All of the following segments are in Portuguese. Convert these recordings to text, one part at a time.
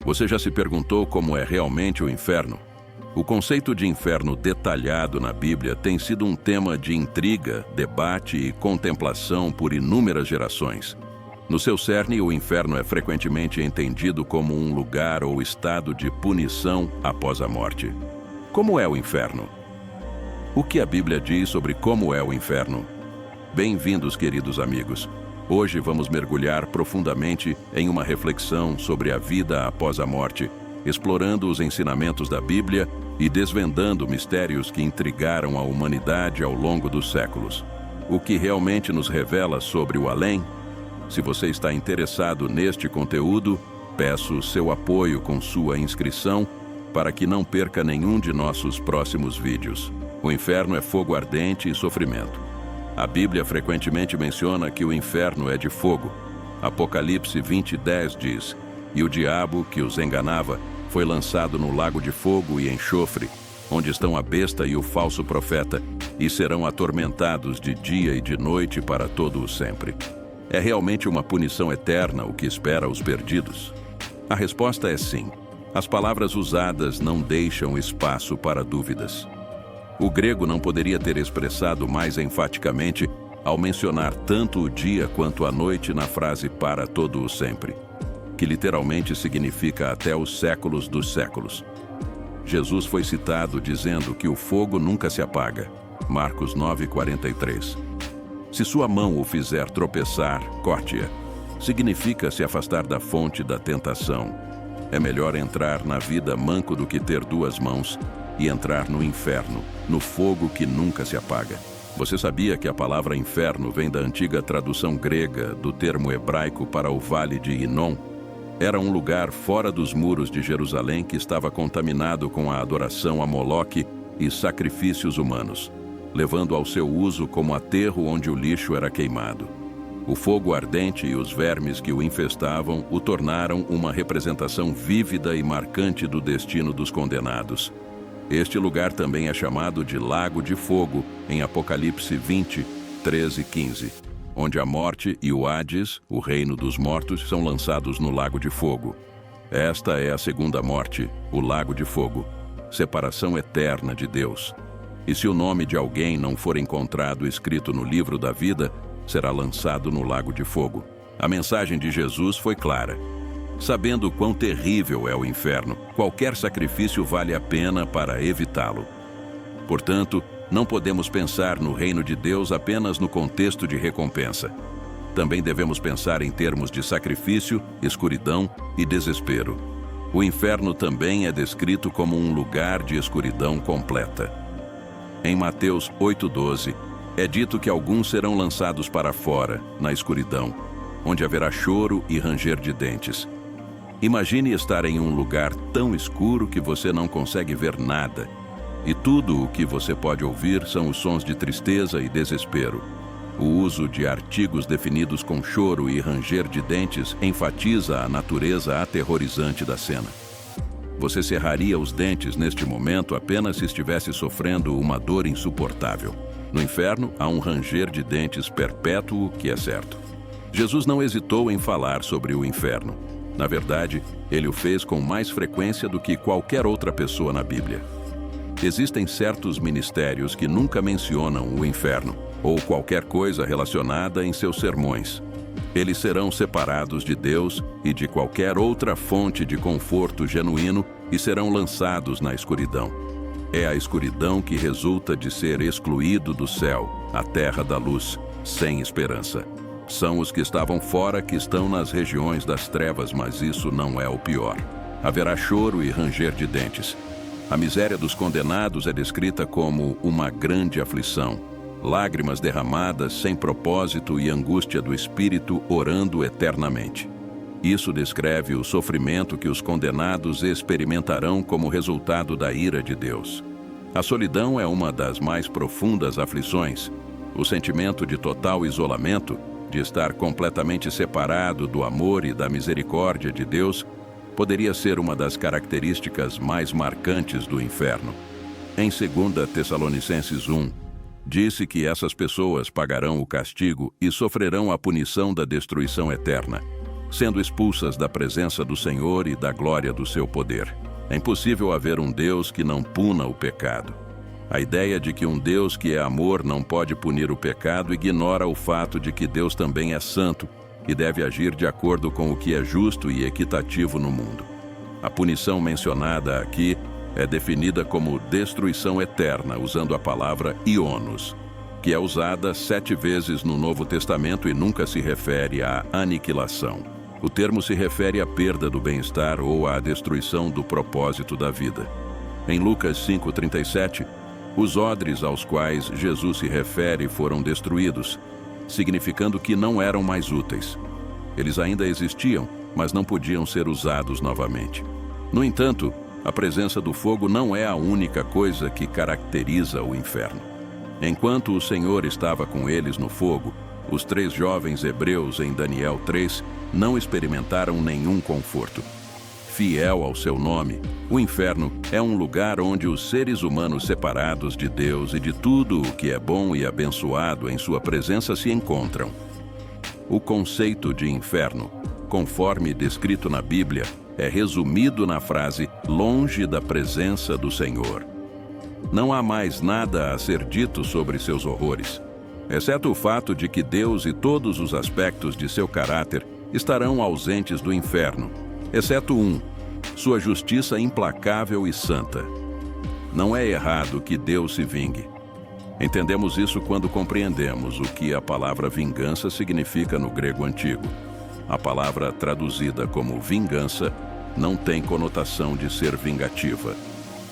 Você já se perguntou como é realmente o inferno? O conceito de inferno detalhado na Bíblia tem sido um tema de intriga, debate e contemplação por inúmeras gerações. No seu cerne, o inferno é frequentemente entendido como um lugar ou estado de punição após a morte. Como é o inferno? O que a Bíblia diz sobre como é o inferno? Bem-vindos, queridos amigos. Hoje vamos mergulhar profundamente em uma reflexão sobre a vida após a morte, explorando os ensinamentos da Bíblia e desvendando mistérios que intrigaram a humanidade ao longo dos séculos. O que realmente nos revela sobre o além? Se você está interessado neste conteúdo, peço seu apoio com sua inscrição para que não perca nenhum de nossos próximos vídeos. O inferno é fogo ardente e sofrimento. A Bíblia frequentemente menciona que o inferno é de fogo. Apocalipse 20:10 diz: "E o diabo, que os enganava, foi lançado no lago de fogo e enxofre, onde estão a besta e o falso profeta, e serão atormentados de dia e de noite para todo o sempre." É realmente uma punição eterna o que espera os perdidos? A resposta é sim. As palavras usadas não deixam espaço para dúvidas. O grego não poderia ter expressado mais enfaticamente ao mencionar tanto o dia quanto a noite na frase "para todo o sempre", que literalmente significa até os séculos dos séculos. Jesus foi citado dizendo que o fogo nunca se apaga. Marcos 9:43. Se sua mão o fizer tropeçar, corte-a. Significa se afastar da fonte da tentação. É melhor entrar na vida manco do que ter duas mãos e entrar no inferno, no fogo que nunca se apaga. Você sabia que a palavra inferno vem da antiga tradução grega do termo hebraico para o vale de Inom? Era um lugar fora dos muros de Jerusalém que estava contaminado com a adoração a Moloque e sacrifícios humanos, levando ao seu uso como aterro onde o lixo era queimado. O fogo ardente e os vermes que o infestavam o tornaram uma representação vívida e marcante do destino dos condenados. Este lugar também é chamado de Lago de Fogo, em Apocalipse 20:13-15, onde a morte e o Hades, o reino dos mortos, são lançados no Lago de Fogo. Esta é a segunda morte, o Lago de Fogo, separação eterna de Deus. E se o nome de alguém não for encontrado escrito no livro da vida, será lançado no Lago de Fogo. A mensagem de Jesus foi clara. Sabendo quão terrível é o inferno, qualquer sacrifício vale a pena para evitá-lo. Portanto, não podemos pensar no reino de Deus apenas no contexto de recompensa. Também devemos pensar em termos de sacrifício, escuridão e desespero. O inferno também é descrito como um lugar de escuridão completa. Em Mateus 8:12, é dito que alguns serão lançados para fora, na escuridão, onde haverá choro e ranger de dentes. Imagine estar em um lugar tão escuro que você não consegue ver nada, e tudo o que você pode ouvir são os sons de tristeza e desespero. O uso de artigos definidos com choro e ranger de dentes enfatiza a natureza aterrorizante da cena. Você cerraria os dentes neste momento apenas se estivesse sofrendo uma dor insuportável. No inferno, há um ranger de dentes perpétuo que é certo. Jesus não hesitou em falar sobre o inferno. Na verdade, ele o fez com mais frequência do que qualquer outra pessoa na Bíblia. Existem certos ministérios que nunca mencionam o inferno, ou qualquer coisa relacionada em seus sermões. Eles serão separados de Deus e de qualquer outra fonte de conforto genuíno e serão lançados na escuridão. É a escuridão que resulta de ser excluído do céu, a terra da luz, sem esperança. São os que estavam fora que estão nas regiões das trevas, mas isso não é o pior. Haverá choro e ranger de dentes. A miséria dos condenados é descrita como uma grande aflição, lágrimas derramadas sem propósito e angústia do espírito orando eternamente. Isso descreve o sofrimento que os condenados experimentarão como resultado da ira de Deus. A solidão é uma das mais profundas aflições. O sentimento de total isolamento, de estar completamente separado do amor e da misericórdia de Deus, poderia ser uma das características mais marcantes do inferno. Em 2 Tessalonicenses 1, disse que essas pessoas pagarão o castigo e sofrerão a punição da destruição eterna. sendo expulsas da presença do Senhor e da glória do seu poder. É impossível haver um Deus que não puna o pecado. A ideia de que um Deus que é amor não pode punir o pecado ignora o fato de que Deus também é santo e deve agir de acordo com o que é justo e equitativo no mundo. A punição mencionada aqui é definida como destruição eterna, usando a palavra ionos, que é usada 7 vezes no Novo Testamento e nunca se refere à aniquilação. O termo se refere à perda do bem-estar ou à destruição do propósito da vida. Em Lucas 5,37, os odres aos quais Jesus se refere foram destruídos, significando que não eram mais úteis. Eles ainda existiam, mas não podiam ser usados novamente. No entanto, a presença do fogo não é a única coisa que caracteriza o inferno. Enquanto o Senhor estava com eles no fogo, os 3 jovens hebreus em Daniel 3 não experimentaram nenhum conforto. Fiel ao seu nome, o inferno é um lugar onde os seres humanos separados de Deus e de tudo o que é bom e abençoado em sua presença se encontram. O conceito de inferno, conforme descrito na Bíblia, é resumido na frase "longe da presença do Senhor". Não há mais nada a ser dito sobre seus horrores, exceto o fato de que Deus e todos os aspectos de seu caráter estarão ausentes do inferno, exceto um: sua justiça implacável e santa. Não é errado que Deus se vingue. Entendemos isso quando compreendemos o que a palavra vingança significa no grego antigo. A palavra traduzida como vingança não tem conotação de ser vingativa.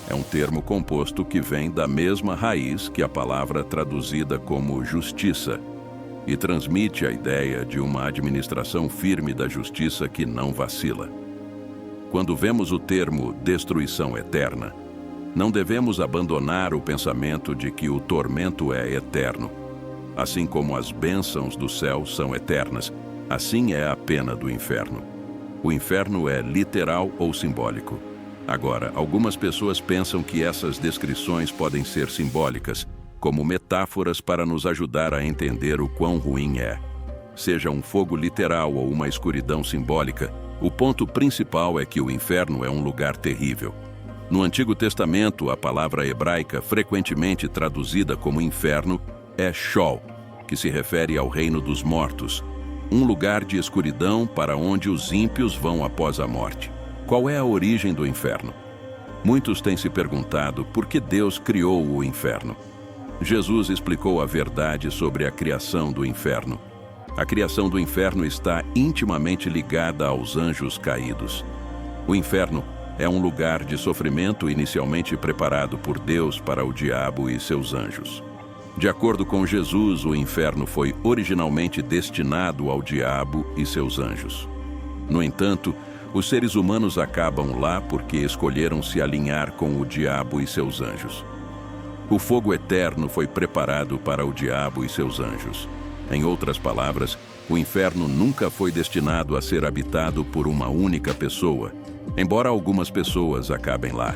É um termo composto que vem da mesma raiz que a palavra traduzida como justiça e transmite a ideia de uma administração firme da justiça que não vacila. Quando vemos o termo destruição eterna, não devemos abandonar o pensamento de que o tormento é eterno. Assim como as bênçãos do céu são eternas, assim é a pena do inferno. O inferno é literal ou simbólico. Agora, algumas pessoas pensam que essas descrições podem ser simbólicas, como metáforas para nos ajudar a entender o quão ruim é. Seja um fogo literal ou uma escuridão simbólica, o ponto principal é que o inferno é um lugar terrível. No Antigo Testamento, a palavra hebraica frequentemente traduzida como inferno é Sheol, que se refere ao reino dos mortos, um lugar de escuridão para onde os ímpios vão após a morte. Qual é a origem do inferno? Muitos têm se perguntado por que Deus criou o inferno. Jesus explicou a verdade sobre a criação do inferno. A criação do inferno está intimamente ligada aos anjos caídos. O inferno é um lugar de sofrimento inicialmente preparado por Deus para o diabo e seus anjos. De acordo com Jesus, o inferno foi originalmente destinado ao diabo e seus anjos. No entanto, os seres humanos acabam lá porque escolheram se alinhar com o diabo e seus anjos. O fogo eterno foi preparado para o diabo e seus anjos. Em outras palavras, o inferno nunca foi destinado a ser habitado por uma única pessoa, embora algumas pessoas acabem lá.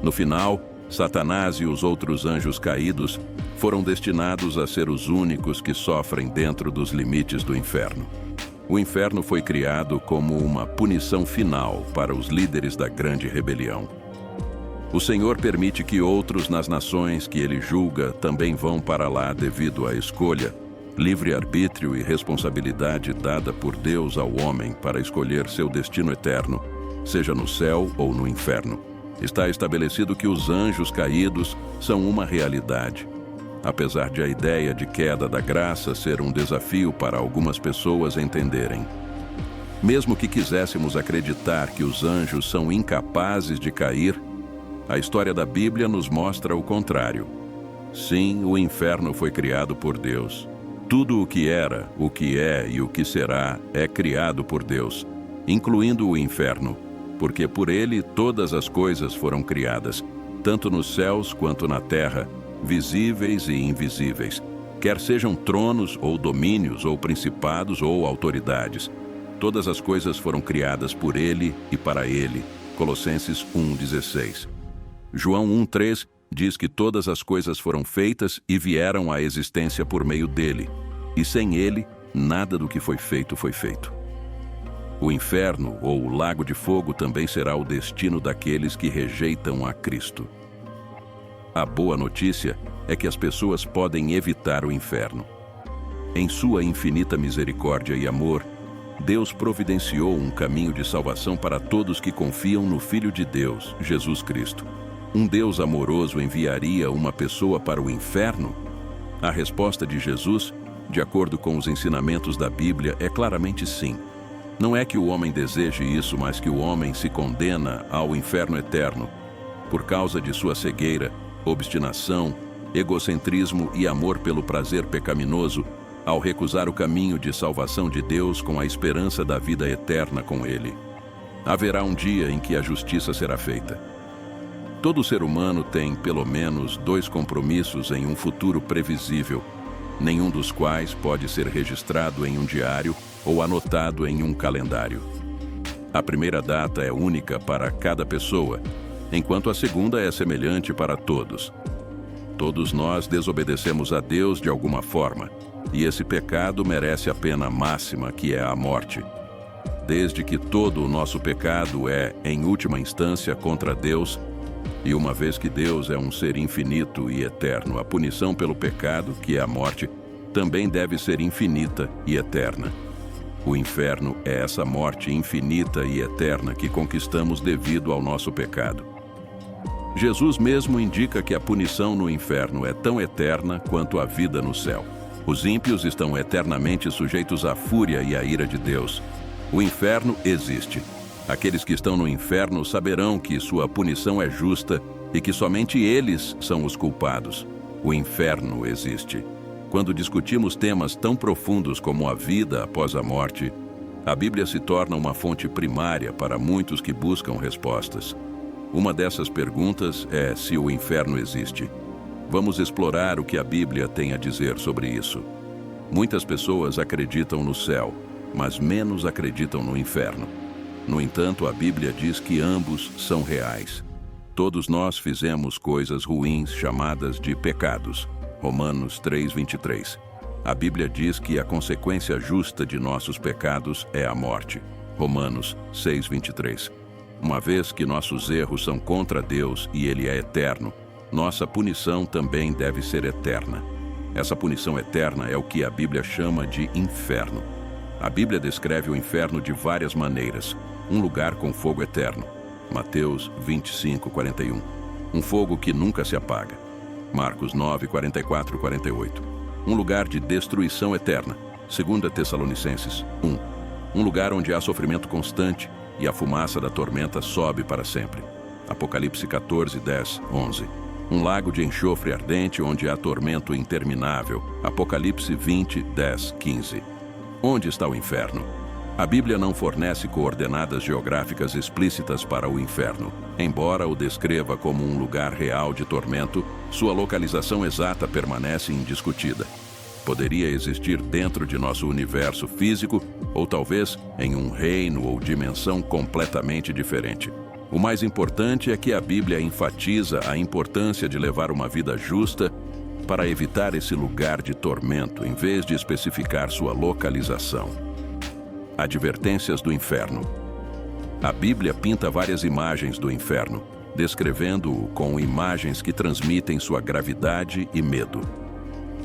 No final, Satanás e os outros anjos caídos foram destinados a ser os únicos que sofrem dentro dos limites do inferno. O inferno foi criado como uma punição final para os líderes da grande rebelião. O Senhor permite que outros nas nações que ele julga também vão para lá devido à escolha, livre-arbítrio e responsabilidade dada por Deus ao homem para escolher seu destino eterno, seja no céu ou no inferno. Está estabelecido que os anjos caídos são uma realidade. Apesar de a ideia de queda da graça ser um desafio para algumas pessoas entenderem. Mesmo que quiséssemos acreditar que os anjos são incapazes de cair, a história da Bíblia nos mostra o contrário. Sim, o inferno foi criado por Deus. Tudo o que era, o que é e o que será é criado por Deus, incluindo o inferno, porque por ele todas as coisas foram criadas, tanto nos céus quanto na terra, visíveis e invisíveis, quer sejam tronos ou domínios ou principados ou autoridades. Todas as coisas foram criadas por ele e para ele. Colossenses 1:16. João 1:3 diz que todas as coisas foram feitas e vieram à existência por meio dele, e sem ele, nada do que foi feito foi feito. O inferno, ou o lago de fogo, também será o destino daqueles que rejeitam a Cristo. A boa notícia é que as pessoas podem evitar o inferno. Em sua infinita misericórdia e amor, Deus providenciou um caminho de salvação para todos que confiam no Filho de Deus, Jesus Cristo. Um Deus amoroso enviaria uma pessoa para o inferno? A resposta de Jesus, de acordo com os ensinamentos da Bíblia, é claramente sim. Não é que o homem deseje isso, mas que o homem se condena ao inferno eterno por causa de sua cegueira, obstinação, egocentrismo e amor pelo prazer pecaminoso, ao recusar o caminho de salvação de Deus com a esperança da vida eterna com Ele. Haverá um dia em que a justiça será feita. Todo ser humano tem pelo menos 2 compromissos em um futuro previsível, nenhum dos quais pode ser registrado em um diário ou anotado em um calendário. A primeira data é única para cada pessoa, enquanto a segunda é semelhante para todos. Todos nós desobedecemos a Deus de alguma forma, e esse pecado merece a pena máxima, que é a morte. Desde que todo o nosso pecado é, em última instância, contra Deus, e uma vez que Deus é um ser infinito e eterno, a punição pelo pecado, que é a morte, também deve ser infinita e eterna. O inferno é essa morte infinita e eterna que conquistamos devido ao nosso pecado. Jesus mesmo indica que a punição no inferno é tão eterna quanto a vida no céu. Os ímpios estão eternamente sujeitos à fúria e à ira de Deus. O inferno existe. Aqueles que estão no inferno saberão que sua punição é justa e que somente eles são os culpados. O inferno existe. Quando discutimos temas tão profundos como a vida após a morte, a Bíblia se torna uma fonte primária para muitos que buscam respostas. Uma dessas perguntas é se o inferno existe. Vamos explorar o que a Bíblia tem a dizer sobre isso. Muitas pessoas acreditam no céu, mas menos acreditam no inferno. No entanto, a Bíblia diz que ambos são reais. Todos nós fizemos coisas ruins chamadas de pecados. Romanos 3:23. A Bíblia diz que a consequência justa de nossos pecados é a morte. Romanos 6:23. Uma vez que nossos erros são contra Deus e Ele é eterno, nossa punição também deve ser eterna. Essa punição eterna é o que a Bíblia chama de inferno. A Bíblia descreve o inferno de várias maneiras. Um lugar com fogo eterno. Mateus 25:41. Um fogo que nunca se apaga. Marcos 9:44-48. Um lugar de destruição eterna. 2 Tessalonicenses 1. Um lugar onde há sofrimento constante e a fumaça da tormenta sobe para sempre. Apocalipse 14:10-11. Um lago de enxofre ardente onde há tormento interminável. Apocalipse 20:10-15. Onde está o inferno? A Bíblia não fornece coordenadas geográficas explícitas para o inferno. Embora o descreva como um lugar real de tormento, sua localização exata permanece indiscutida. Poderia existir dentro de nosso universo físico, ou talvez em um reino ou dimensão completamente diferente. O mais importante é que a Bíblia enfatiza a importância de levar uma vida justa para evitar esse lugar de tormento, em vez de especificar sua localização. Advertências do inferno. A Bíblia pinta várias imagens do inferno, descrevendo-o com imagens que transmitem sua gravidade e medo.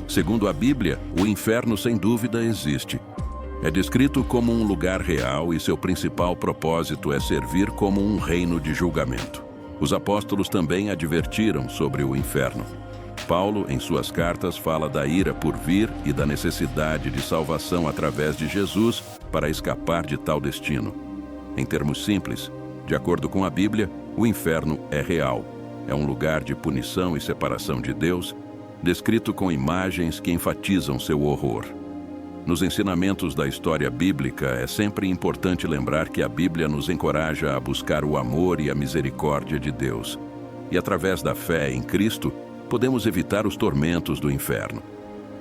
Segundo a Bíblia, o inferno sem dúvida existe. É descrito como um lugar real e seu principal propósito é servir como um reino de julgamento. Os apóstolos também advertiram sobre o inferno. Paulo, em suas cartas, fala da ira por vir e da necessidade de salvação através de Jesus para escapar de tal destino. Em termos simples, de acordo com a Bíblia, o inferno é real. É um lugar de punição e separação de Deus, descrito com imagens que enfatizam seu horror. Nos ensinamentos da história bíblica, é sempre importante lembrar que a Bíblia nos encoraja a buscar o amor e a misericórdia de Deus. E através da fé em Cristo, podemos evitar os tormentos do inferno.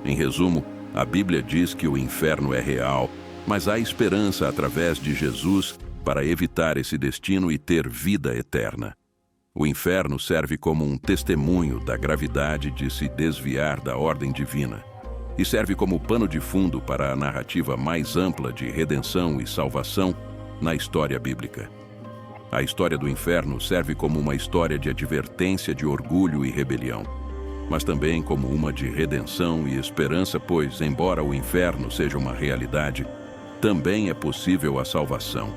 Em resumo, a Bíblia diz que o inferno é real, mas há esperança através de Jesus para evitar esse destino e ter vida eterna. O inferno serve como um testemunho da gravidade de se desviar da ordem divina e serve como pano de fundo para a narrativa mais ampla de redenção e salvação na história bíblica. A história do inferno serve como uma história de advertência de orgulho e rebelião, mas também como uma de redenção e esperança, pois, embora o inferno seja uma realidade, também é possível a salvação.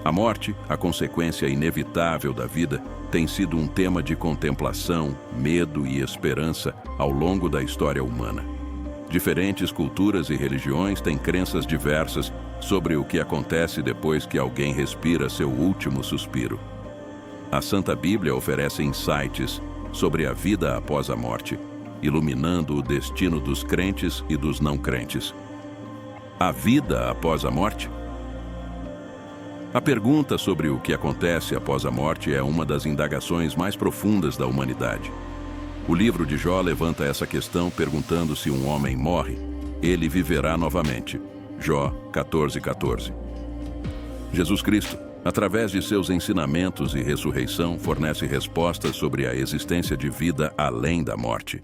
A morte, a consequência inevitável da vida, tem sido um tema de contemplação, medo e esperança ao longo da história humana. Diferentes culturas e religiões têm crenças diversas sobre o que acontece depois que alguém respira seu último suspiro. A Santa Bíblia oferece insights sobre a vida após a morte, iluminando o destino dos crentes e dos não crentes. A vida após a morte? A pergunta sobre o que acontece após a morte é uma das indagações mais profundas da humanidade. O livro de Jó levanta essa questão perguntando se um homem morre, ele viverá novamente. Jó 14:14. Jesus Cristo, através de seus ensinamentos e ressurreição, fornece respostas sobre a existência de vida além da morte.